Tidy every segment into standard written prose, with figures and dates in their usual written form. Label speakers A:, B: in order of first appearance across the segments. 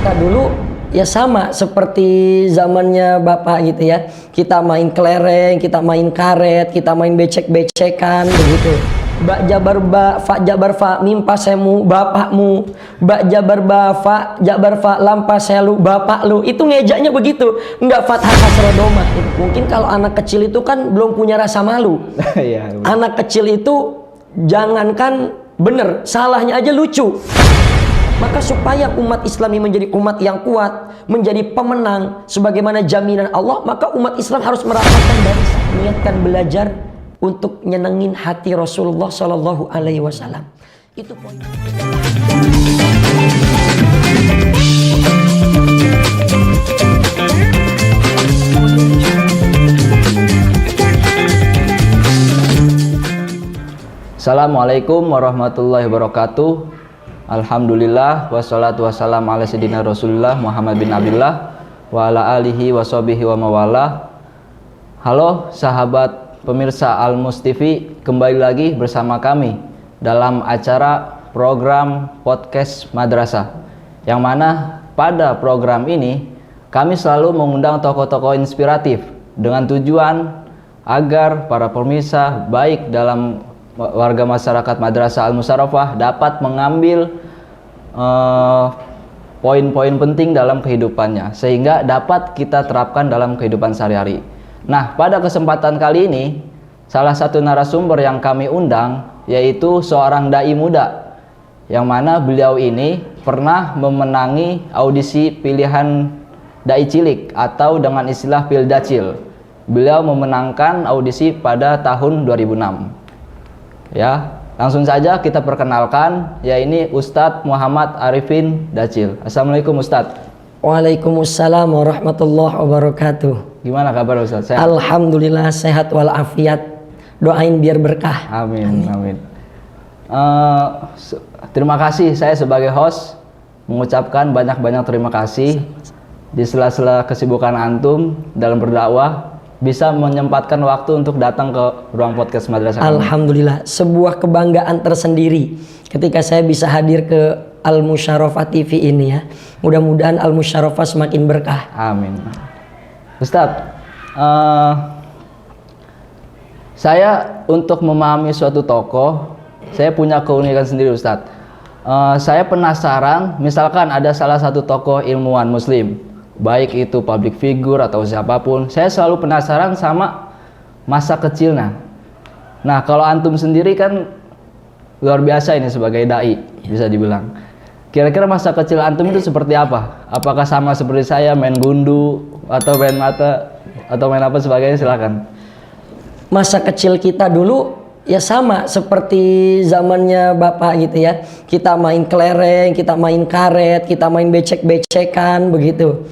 A: kita dulu ya sama seperti zamannya Bapak gitu ya. Kita main kelereng, kita main karet, kita main becek-becekan begitu. Bak jabar ba, fa jabar fa, mimpa semu, bapakmu. Bak jabar ba, fa jabar fa, lampa selu, bapak lu. Itu ngejaknya begitu, enggak fathah kasroh doma. Mungkin kalau anak kecil itu kan belum punya rasa malu. Anak kecil itu jangankan bener, salahnya aja lucu. Maka supaya umat Islam ini menjadi umat yang kuat, menjadi pemenang sebagaimana jaminan Allah, maka umat Islam harus merapatkan barisan, niatkan belajar untuk nyenengin hati Rasulullah Shallallahu Alaihi Wasallam. Itu poin.
B: Assalamualaikum warahmatullahi wabarakatuh. Alhamdulillah wassalatu wassalamu ala sayyidina Rasulullah Muhammad bin Abdullah wa ala alihi wa sahbihi wa mawalah. Halo sahabat pemirsa Al-Mus TV, kembali lagi bersama kami dalam acara program podcast Madrasah, yang mana pada program ini kami selalu mengundang tokoh-tokoh inspiratif dengan tujuan agar para pemirsa baik dalam warga masyarakat Madrasah Al-Musyarrafah dapat mengambil poin-poin penting dalam kehidupannya sehingga dapat kita terapkan dalam kehidupan sehari-hari. Nah, pada kesempatan kali ini salah satu narasumber yang kami undang yaitu seorang dai muda, yang mana beliau ini pernah memenangi audisi pilihan dai cilik atau dengan istilah Pildacil. Beliau memenangkan audisi pada tahun 2006. Ya, langsung saja kita perkenalkan, ya ini Ustadz Muhammad Arifin Dacil. Assalamualaikum Ustadz.
A: Waalaikumsalam warahmatullahi wabarakatuh.
B: Gimana kabar Ustadz? Sehat?
A: Alhamdulillah sehat walafiat. Doain biar berkah.
B: Amin, amin. Terima kasih, saya sebagai host mengucapkan banyak-banyak terima kasih di sela-sela kesibukan antum dalam berdakwah, bisa menyempatkan waktu untuk datang ke ruang podcast Madrasah.
A: Alhamdulillah, sebuah kebanggaan tersendiri ketika saya bisa hadir ke Al-Musyarrafah TV ini ya. Mudah-mudahan Al-Musyarrafah semakin berkah.
B: Amin. Ustadz, saya untuk memahami suatu tokoh, saya punya keunikan sendiri Ustadz. Saya penasaran, misalkan ada salah satu tokoh ilmuwan muslim, baik itu public figure atau siapapun, saya selalu penasaran sama masa kecilnya. Nah, kalau antum sendiri kan luar biasa ini sebagai dai, bisa dibilang. Kira-kira masa kecil antum itu seperti apa? Apakah sama seperti saya, main gundu atau main mata atau main apa sebagainya? Silakan.
A: Masa kecil kita dulu ya sama seperti zamannya Bapak gitu ya. Kita main kelereng, kita main karet, kita main becek-becekan begitu.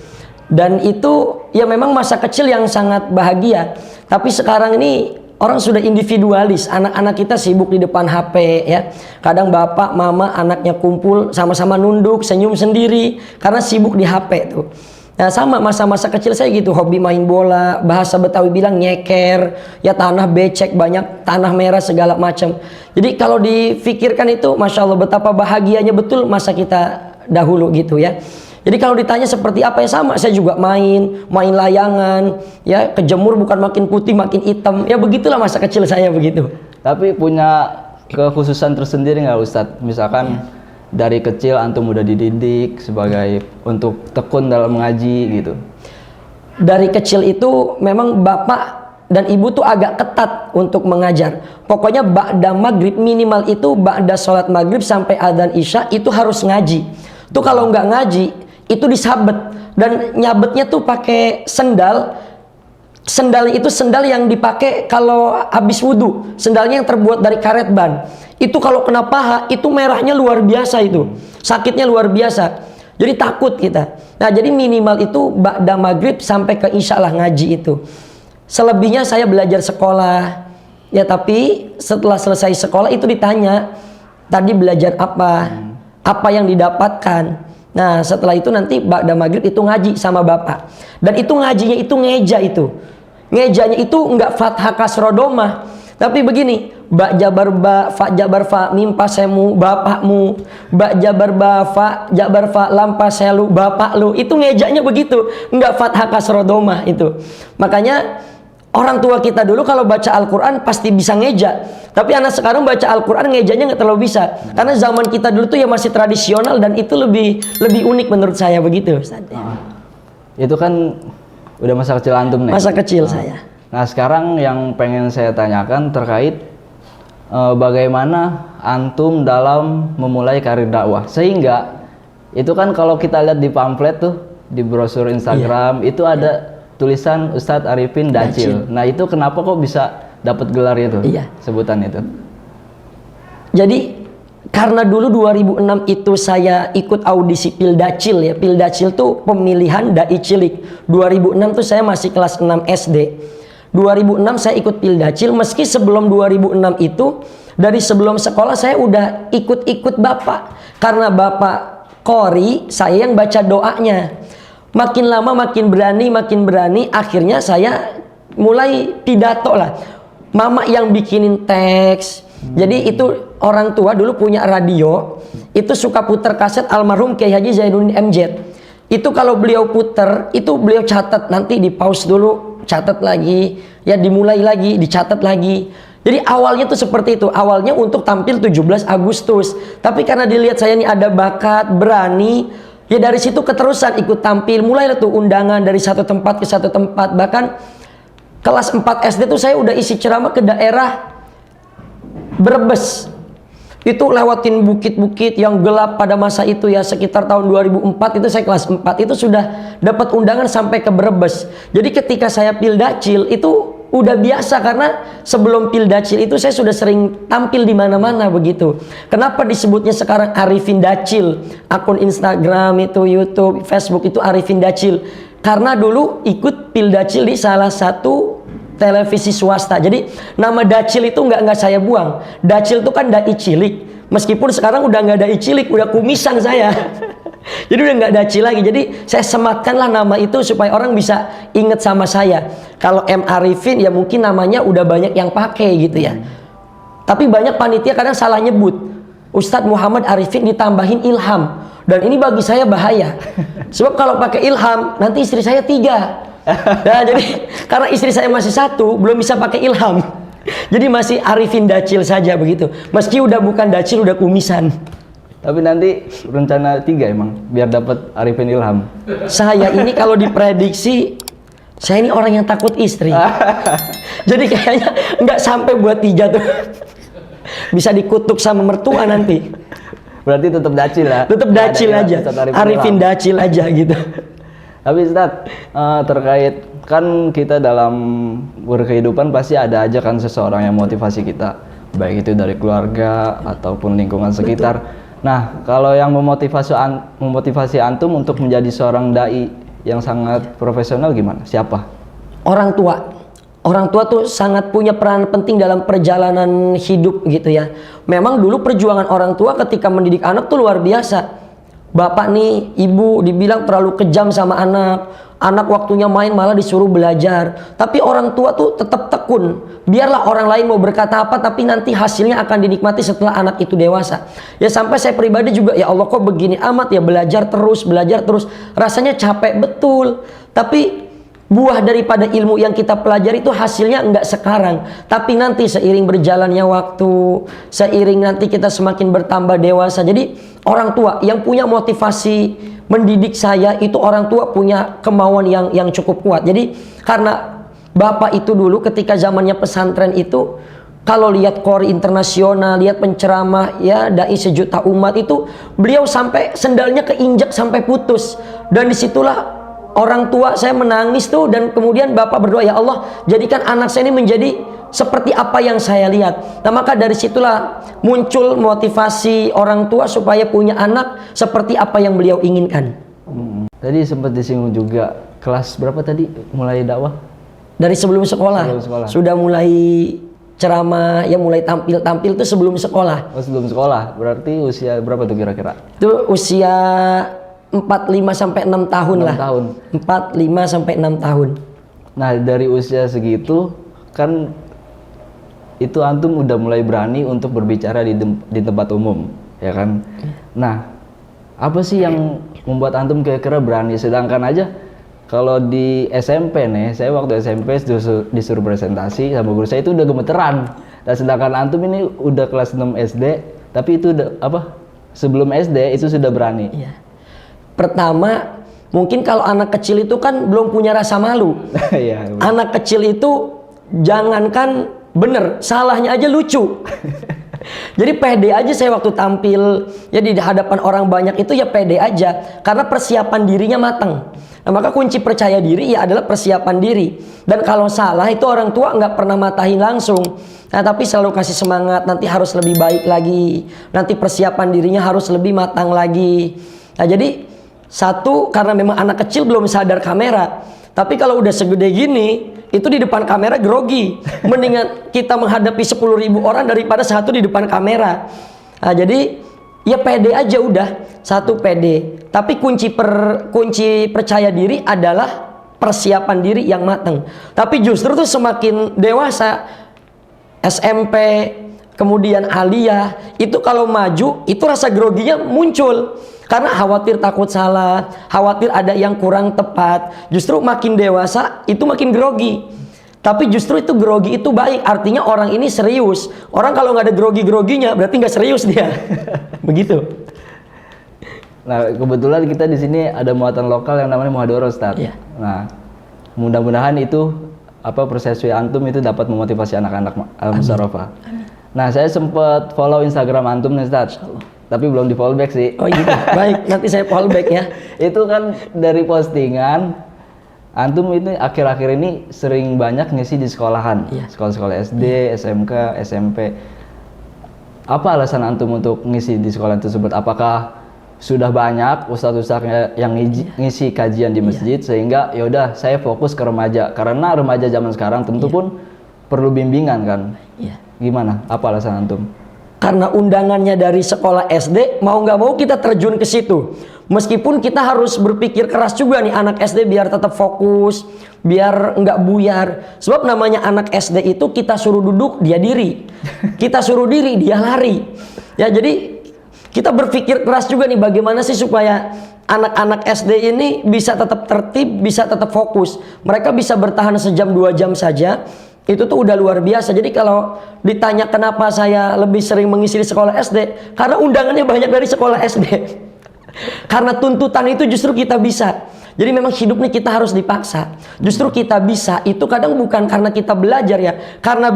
A: Dan itu ya memang masa kecil yang sangat bahagia. Tapi sekarang ini orang sudah individualis. Anak-anak kita sibuk di depan HP ya. Kadang bapak, mama, anaknya kumpul sama-sama nunduk, senyum sendiri karena sibuk di HP tuh. Nah, sama masa-masa kecil saya gitu, hobi main bola, bahasa Betawi bilang nyeker, ya tanah becek banyak, tanah merah segala macam. Jadi kalau difikirkan itu, masya Allah betapa bahagianya betul masa kita dahulu gitu ya. Jadi kalau ditanya seperti apa ya sama, saya juga main layangan, ya kejemur bukan makin putih makin hitam, ya begitulah masa kecil saya begitu.
B: Tapi punya kekhususan tersendiri nggak Ustadz? Misalkan dari kecil antum udah dididik sebagai untuk tekun dalam mengaji gitu.
A: Dari kecil itu memang bapak dan ibu tuh agak ketat untuk mengajar. Pokoknya ba'da maghrib minimal itu ba'da sholat maghrib sampai adzan isya itu harus ngaji. Tuh kalau nggak ngaji itu disabet, dan nyabetnya tuh pakai sendal. Sendal itu sendal yang dipakai kalau habis wudhu, sendalnya yang terbuat dari karet ban. Itu kalau kena paha itu merahnya luar biasa, itu sakitnya luar biasa. Jadi takut kita. Nah, jadi minimal itu ba'da maghrib sampai ke isya lah ngaji itu. Selebihnya saya belajar sekolah. Ya tapi setelah selesai sekolah itu ditanya, tadi belajar apa? Apa yang didapatkan? Nah, setelah itu nanti ba'da maghrib itu ngaji sama bapak. Dan itu ngajinya itu ngeja itu. Ngejanya itu enggak fathah kasroh domah. Tapi begini, ba jabar ba, fa jabar fa, mim pasemu, bapakmu, ba jabar ba, fa jabar fa, lam paselu, bapak lu. Itu ngejaknya begitu, enggak fathah kasroh domah itu. Makanya orang tua kita dulu kalau baca Al-Quran pasti bisa ngejak. Tapi anak sekarang baca Al-Quran ngejaknya nggak terlalu bisa. Karena zaman kita dulu tuh ya masih tradisional dan itu lebih unik menurut saya begitu.
B: Itu kan udah masa kecil antum nih.
A: Masa kecil saya.
B: Nah sekarang yang pengen saya tanyakan terkait bagaimana antum dalam memulai karir dakwah. Sehingga itu kan kalau kita lihat di pamflet tuh, di brosur Instagram, itu ada tulisan Ustadz Arifin Dacil. Nah itu kenapa kok bisa dapat gelar itu? Sebutan itu.
A: Jadi karena dulu 2006 itu saya ikut audisi Pildacil ya. Pildacil tuh pemilihan dai cilik. 2006 tuh saya masih kelas 6 SD. 2006 saya ikut Pildacil, meski sebelum 2006 itu dari sebelum sekolah saya udah ikut-ikut bapak. Karena bapak qori, saya yang baca doanya. Makin lama makin berani, akhirnya saya mulai pidato lah. Mama yang bikinin teks. Jadi itu orang tua dulu punya radio, itu suka puter kaset almarhum Kiai Haji Zainuddin MZ. Itu kalau beliau puter, itu beliau catat, nanti di pause dulu, catat lagi, ya dimulai lagi, dicatat lagi. Jadi awalnya tuh seperti itu, awalnya untuk tampil 17 Agustus. Tapi karena dilihat saya ini ada bakat, berani, ya dari situ keterusan ikut tampil. Mulailah tuh undangan dari satu tempat ke satu tempat. Bahkan kelas 4 SD tuh saya udah isi ceramah ke daerah Brebes. Itu lewatin bukit-bukit yang gelap pada masa itu ya, sekitar tahun 2004 itu saya kelas 4 itu sudah dapat undangan sampai ke Brebes. Jadi ketika saya Pildacil itu udah biasa, karena sebelum Pildacil itu saya sudah sering tampil di mana-mana begitu. Kenapa disebutnya sekarang Arifin Dacil? Akun Instagram itu, YouTube, Facebook itu Arifin Dacil. Karena dulu ikut Pildacil di salah satu televisi swasta. Jadi nama Dacil itu nggak saya buang. Dacil itu kan dai cilik. Meskipun sekarang udah nggak dai cilik, udah kumisan saya. Jadi udah nggak Dacil lagi. Jadi saya sematkanlah nama itu supaya orang bisa inget sama saya. Kalau M Arifin ya mungkin namanya udah banyak yang pakai gitu ya. Tapi banyak panitia kadang salah nyebut. Ustadz Muhammad Arifin ditambahin Ilham. Dan ini bagi saya bahaya. Sebab kalau pakai Ilham nanti istri saya 3. Nah, jadi karena istri saya masih 1, belum bisa pakai Ilham. Jadi masih Arifin Dacil saja begitu. Meski udah bukan Dacil, udah kumisan.
B: Tapi nanti rencana 3 emang biar dapat Arifin Ilham.
A: Saya ini kalau diprediksi, saya ini orang yang takut istri. Jadi kayaknya nggak sampai buat 3 tuh. Bisa dikutuk sama mertua nanti.
B: Berarti tetap Dacil lah.
A: Tetap Dacil aja. Arifin Dacil aja gitu.
B: Tapi Ustadz, terkait kan kita dalam berkehidupan pasti ada aja kan seseorang yang motivasi kita, baik itu dari keluarga ataupun lingkungan sekitar. Nah, kalau yang memotivasi antum untuk menjadi seorang dai yang sangat profesional gimana? Siapa?
A: Orang tua. Orang tua tuh sangat punya peran penting dalam perjalanan hidup gitu ya. Memang dulu perjuangan orang tua ketika mendidik anak tuh luar biasa. Bapak nih, ibu dibilang terlalu kejam sama anak. Anak waktunya main malah disuruh belajar. Tapi orang tua tuh tetap tekun. Biarlah orang lain mau berkata apa, tapi nanti hasilnya akan dinikmati setelah anak itu dewasa. Ya sampai saya pribadi juga, ya Allah kok begini amat ya, belajar terus. Rasanya capek betul. Tapi buah daripada ilmu yang kita pelajari itu hasilnya enggak sekarang, tapi nanti seiring berjalannya waktu, seiring nanti kita semakin bertambah dewasa. Jadi orang tua yang punya motivasi mendidik saya itu orang tua punya kemauan yang cukup kuat. Jadi karena bapak itu dulu ketika zamannya pesantren itu, kalau lihat qori internasional, lihat penceramah ya dai sejuta umat itu, beliau sampai sendalnya keinjak sampai putus. Dan disitulah orang tua saya menangis tuh, dan kemudian bapak berdoa, ya Allah jadikan anak saya ini menjadi seperti apa yang saya lihat. Nah maka dari situlah muncul motivasi orang tua supaya punya anak seperti apa yang beliau inginkan.
B: Tadi sempat disinggung juga, kelas berapa tadi mulai dakwah?
A: Dari sebelum sekolah. Sudah mulai ceramah, ya mulai tampil tuh sebelum sekolah.
B: Oh sebelum sekolah, berarti usia berapa tuh kira-kira?
A: Itu usia 45 sampai 6 tahun
B: 6
A: lah.
B: tahun.
A: 45 sampai 6 tahun.
B: Nah, dari usia segitu kan itu antum udah mulai berani untuk berbicara di tempat umum, ya kan? Nah, apa sih yang membuat antum kira-kira berani? Sedangkan aja kalau di SMP nih, saya waktu SMP disuruh presentasi sama guru saya itu udah gemeteran. Dan sedangkan antum ini udah kelas 6 SD, tapi itu udah sebelum SD itu sudah berani.
A: Iya. Pertama, mungkin kalau anak kecil itu kan belum punya rasa malu.
B: Iya.
A: Anak kecil itu jangankan bener, salahnya aja lucu. Jadi pede aja saya waktu tampil ya di hadapan orang banyak itu ya pede aja karena persiapan dirinya matang. Nah, maka kunci percaya diri ya adalah persiapan diri. Dan kalau salah itu orang tua nggak pernah matahin langsung. Nah, tapi selalu kasih semangat, nanti harus lebih baik lagi. Nanti persiapan dirinya harus lebih matang lagi. Nah, jadi satu karena memang anak kecil belum sadar kamera. Tapi kalau udah segede gini, itu di depan kamera grogi. Mendingan kita menghadapi 10.000 orang daripada satu di depan kamera. Nah, jadi ya pede aja udah, satu pede. Tapi kunci percaya diri adalah persiapan diri yang matang. Tapi justru tuh semakin dewasa, SMP, kemudian aliyah, itu kalau maju itu rasa groginya muncul. Karena khawatir takut salah, khawatir ada yang kurang tepat. Justru makin dewasa itu makin grogi. Tapi justru itu grogi itu baik, artinya orang ini serius. Orang kalau nggak ada grogi-groginya berarti nggak serius dia. Begitu.
B: Nah, kebetulan kita di sini ada muatan lokal yang namanya Muhadharah, Ustaz.
A: Iya.
B: Nah, mudah-mudahan itu persepsi antum itu dapat memotivasi anak-anak Al-Musyarafah. Nah, saya sempat follow Instagram antum nih, Ustaz. Tapi belum di follow back sih.
A: Oh gitu. Baik, nanti saya follow back ya.
B: Itu kan dari postingan antum ini akhir-akhir ini sering banyak ngisi di sekolahan.
A: Iya.
B: Sekolah-sekolah SD, SMK, SMP. Apa alasan antum untuk ngisi di sekolah tersebut? Apakah sudah banyak ustadz-ustadznya yang ngisi kajian di masjid sehingga yaudah saya fokus ke remaja, karena remaja zaman sekarang tentu pun perlu bimbingan kan?
A: Iya.
B: Gimana? Apa alasan antum?
A: Karena undangannya dari sekolah SD, mau nggak mau kita terjun ke situ. Meskipun kita harus berpikir keras juga nih anak SD biar tetap fokus, biar nggak buyar. Sebab namanya anak SD itu kita suruh duduk, dia diri. Kita suruh diri, dia lari. Ya jadi kita berpikir keras juga nih bagaimana sih supaya anak-anak SD ini bisa tetap tertib, bisa tetap fokus. Mereka bisa bertahan sejam 2 jam saja. Itu tuh udah luar biasa. Jadi kalau ditanya kenapa saya lebih sering mengisi di sekolah SD, karena undangannya banyak dari sekolah SD. Karena tuntutan itu justru kita bisa. Jadi memang hidup nih kita harus dipaksa. Justru kita bisa itu kadang bukan karena kita belajar ya, karena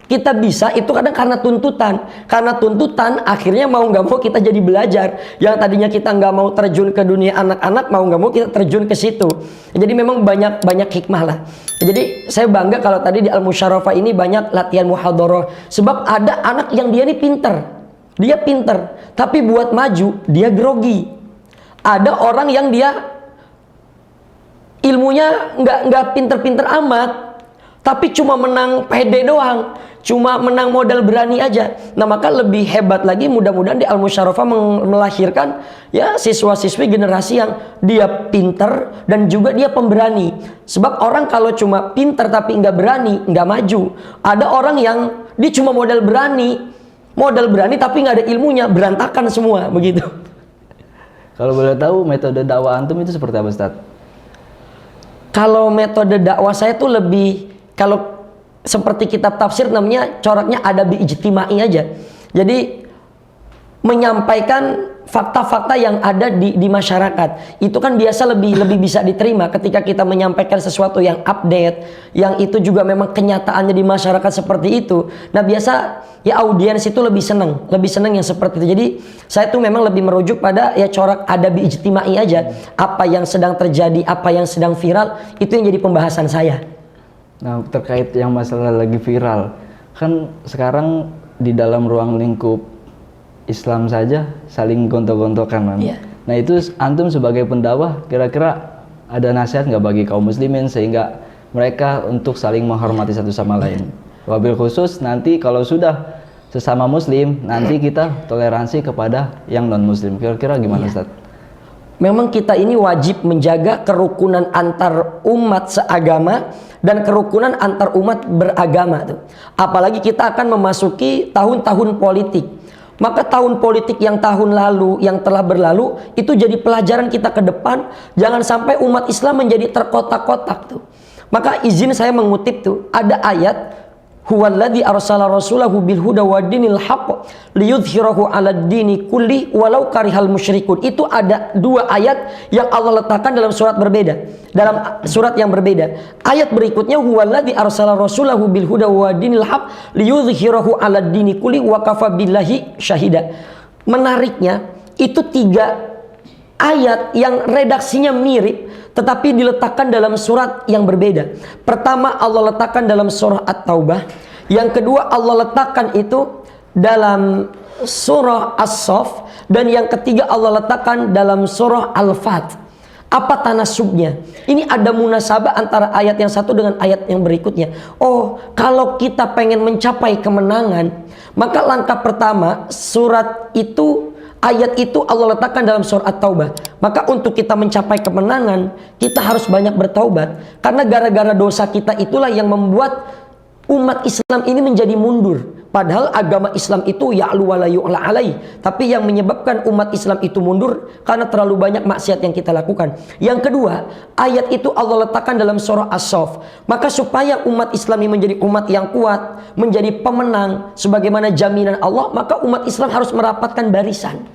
A: kita bisa itu kadang karena tuntutan. Karena tuntutan akhirnya mau nggak mau kita jadi belajar. Yang tadinya kita nggak mau terjun ke dunia anak-anak, mau nggak mau kita terjun ke situ. Jadi memang banyak hikmah lah. Jadi saya bangga kalau tadi di Al-Musyarafah ini banyak latihan muhadharah. Sebab ada anak yang dia ini pinter. Dia pinter, tapi buat maju dia grogi. Ada orang yang dia ilmunya nggak pinter-pinter amat, tapi cuma menang pede doang, cuma menang modal berani aja. Nah maka lebih hebat lagi, mudah-mudahan di Al-Musyarafah melahirkan ya siswa-siswi generasi yang dia pinter dan juga dia pemberani. Sebab orang kalau cuma pinter tapi nggak berani, nggak maju. Ada orang yang dia cuma modal berani tapi nggak ada ilmunya, berantakan semua begitu.
B: Kalau boleh tahu metode dakwah antum itu seperti apa, Ustaz?
A: Kalau metode dakwah saya tuh lebih, kalau seperti kitab tafsir namanya coraknya adabi ijtimai aja. Jadi menyampaikan fakta-fakta yang ada di masyarakat. Itu kan biasa lebih bisa diterima ketika kita menyampaikan sesuatu yang update, yang itu juga memang kenyataannya di masyarakat seperti itu. Nah biasa ya audiens itu lebih senang yang seperti itu. Jadi saya tuh memang lebih merujuk pada ya corak adabi ijtimai aja. Apa yang sedang terjadi, apa yang sedang viral, itu yang jadi pembahasan saya.
B: Nah terkait yang masalah lagi viral, kan sekarang di dalam ruang lingkup Islam saja saling gontok-gontokan kan?
A: Yeah.
B: Nah itu antum sebagai pendakwah kira-kira ada nasihat nggak bagi kaum muslimin sehingga mereka untuk saling menghormati satu sama lain? Wabil khusus nanti kalau sudah sesama muslim nanti kita toleransi kepada yang non muslim. Kira-kira gimana, Ustaz?
A: memang kita ini wajib menjaga kerukunan antar umat seagama dan kerukunan antar umat beragama tuh. Apalagi kita akan memasuki tahun-tahun politik. Maka tahun politik yang tahun lalu, yang telah berlalu, itu jadi pelajaran kita ke depan. Jangan sampai umat Islam menjadi terkotak-kotak tuh. Maka izin saya mengutip tuh, ada ayat, huwallazi arsala rasulahu bil huda wa dinil haqq liyudhhirahu 'alad dini kulli walau karihal musyrikun. Itu ada dua ayat yang Allah letakkan dalam surat berbeda, dalam surat yang berbeda. Ayat berikutnya, huwallazi arsala rasulahu bil huda wa dinil haqq liyudhhirahu 'alad dini kulli wa kafa billahi syahida. Menariknya, itu tiga ayat yang redaksinya mirip tetapi diletakkan dalam surat yang berbeda. Pertama Allah letakkan dalam surah At-Taubah, yang kedua Allah letakkan itu dalam surah As-Saff, dan yang ketiga Allah letakkan dalam surah Al-Fat. Apa tanasubnya? Ini ada munasabah antara ayat yang satu dengan ayat yang berikutnya. Oh, kalau kita pengen mencapai kemenangan, maka langkah pertama surat itu, ayat itu Allah letakkan dalam surah At-Taubah. Maka untuk kita mencapai kemenangan, kita harus banyak bertaubat. Karena gara-gara dosa kita itulah yang membuat umat Islam ini menjadi mundur. Padahal agama Islam itu ya'lu wa la yu'la alai. Tapi yang menyebabkan umat Islam itu mundur karena terlalu banyak maksiat yang kita lakukan. Yang kedua, ayat itu Allah letakkan dalam surah As-Saff. Maka supaya umat Islam ini menjadi umat yang kuat, menjadi pemenang sebagaimana jaminan Allah, maka umat Islam harus merapatkan barisan.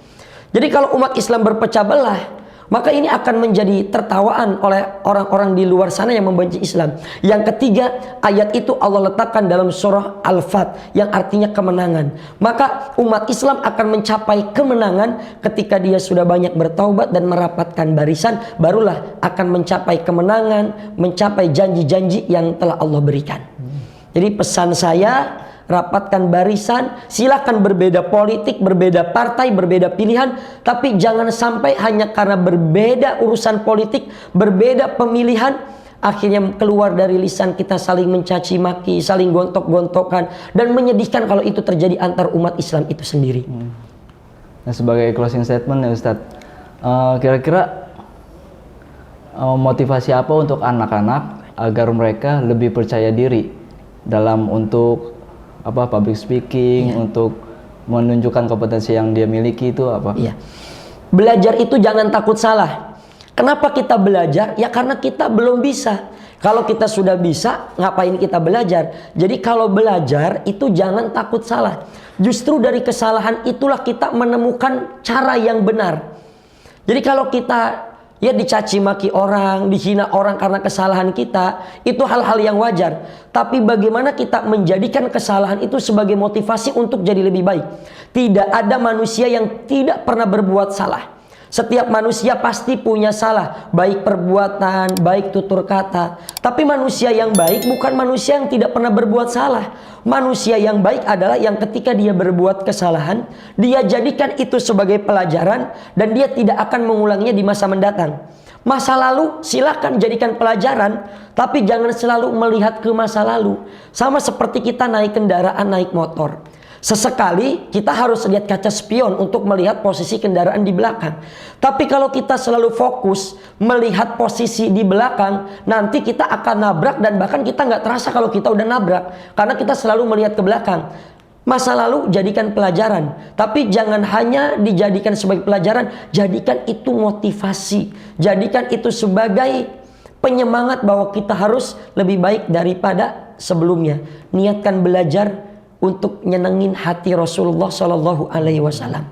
A: Jadi kalau umat Islam berpecah belah, maka ini akan menjadi tertawaan oleh orang-orang di luar sana yang membenci Islam. Yang ketiga, ayat itu Allah letakkan dalam surah Al-Fat, yang artinya kemenangan. Maka umat Islam akan mencapai kemenangan ketika dia sudah banyak bertaubat dan merapatkan barisan, barulah akan mencapai kemenangan, mencapai janji-janji yang telah Allah berikan. Jadi pesan saya, rapatkan barisan, silahkan berbeda politik, berbeda partai, berbeda pilihan, tapi jangan sampai hanya karena berbeda urusan politik, berbeda pemilihan, akhirnya keluar dari lisan kita saling mencaci maki, saling gontok-gontokan, dan menyedihkan kalau itu terjadi antar umat Islam itu sendiri.
B: Nah, sebagai closing statement ya Ustadz, kira-kira motivasi apa untuk anak-anak agar mereka lebih percaya diri dalam untuk public speaking, untuk menunjukkan kompetensi yang dia miliki itu apa?
A: Iya. Belajar itu jangan takut salah. Kenapa kita belajar? Ya karena kita belum bisa. Kalau kita sudah bisa, ngapain kita belajar? Jadi kalau belajar itu jangan takut salah. Justru dari kesalahan itulah kita menemukan cara yang benar. Jadi kalau kita dicaci maki orang, dihina orang karena kesalahan kita, itu hal-hal yang wajar. Tapi bagaimana kita menjadikan kesalahan itu sebagai motivasi untuk jadi lebih baik? Tidak ada manusia yang tidak pernah berbuat salah. Setiap manusia pasti punya salah, baik perbuatan, baik tutur kata. Tapi manusia yang baik bukan manusia yang tidak pernah berbuat salah. Manusia yang baik adalah yang ketika dia berbuat kesalahan, dia jadikan itu sebagai pelajaran dan dia tidak akan mengulanginya di masa mendatang. Masa lalu silakan jadikan pelajaran, tapi jangan selalu melihat ke masa lalu. Sama seperti kita naik kendaraan, naik motor. Sesekali kita harus lihat kaca spion untuk melihat posisi kendaraan di belakang. Tapi kalau kita selalu fokus melihat posisi di belakang, nanti kita akan nabrak dan bahkan kita nggak terasa kalau kita udah nabrak. Karena kita selalu melihat ke belakang. Masa lalu jadikan pelajaran. Tapi jangan hanya dijadikan sebagai pelajaran, jadikan itu motivasi. Jadikan itu sebagai penyemangat bahwa kita harus lebih baik daripada sebelumnya. Niatkan belajar untuk nyenengin hati Rasulullah Shallallahu Alaihi Wasallam.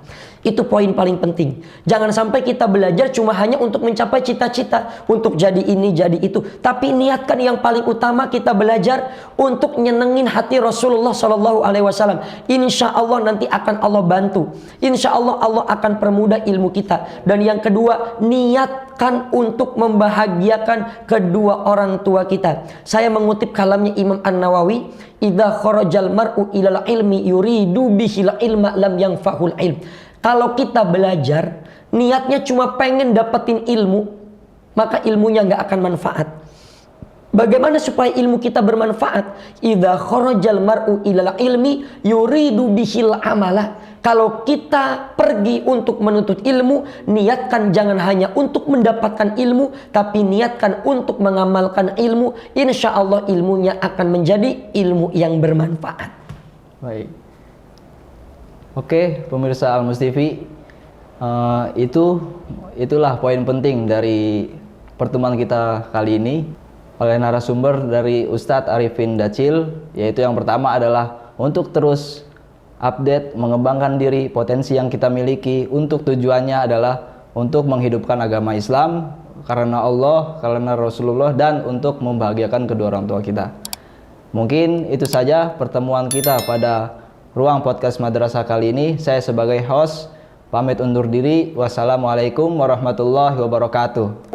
A: Itu poin paling penting. Jangan sampai kita belajar cuma hanya untuk mencapai cita-cita, untuk jadi ini, jadi itu. Tapi niatkan yang paling utama kita belajar untuk nyenengin hati Rasulullah Shallallahu Alaihi Wasallam. Insya Allah nanti akan Allah bantu. Insya Allah Allah akan permudah ilmu kita. Dan yang kedua, niatkan untuk membahagiakan kedua orang tua kita. Saya mengutip kalamnya Imam An-Nawawi, idza kharajal mar'u ilal ilmi yuridu bihil ilma lam yanfa'ul ilm. Kalau kita belajar niatnya cuma pengen dapetin ilmu, maka ilmunya nggak akan manfaat. Bagaimana supaya ilmu kita bermanfaat? Idza kharajal mar'u ilal ilmi yuridu bihil amala. Kalau kita pergi untuk menuntut ilmu, niatkan jangan hanya untuk mendapatkan ilmu, tapi niatkan untuk mengamalkan ilmu. Insya Allah ilmunya akan menjadi ilmu yang bermanfaat.
B: Baik. Oke, pemirsa Al-Mustifi, itulah poin penting dari pertemuan kita kali ini oleh narasumber dari Ustadz Arifin Dacil, yaitu yang pertama adalah untuk terus update, mengembangkan diri, potensi yang kita miliki, untuk tujuannya adalah untuk menghidupkan agama Islam karena Allah, karena Rasulullah, dan untuk membahagiakan kedua orang tua kita. Mungkin itu saja pertemuan kita pada ruang podcast madrasah kali ini. Saya sebagai host pamit undur diri. Wassalamualaikum warahmatullahi wabarakatuh.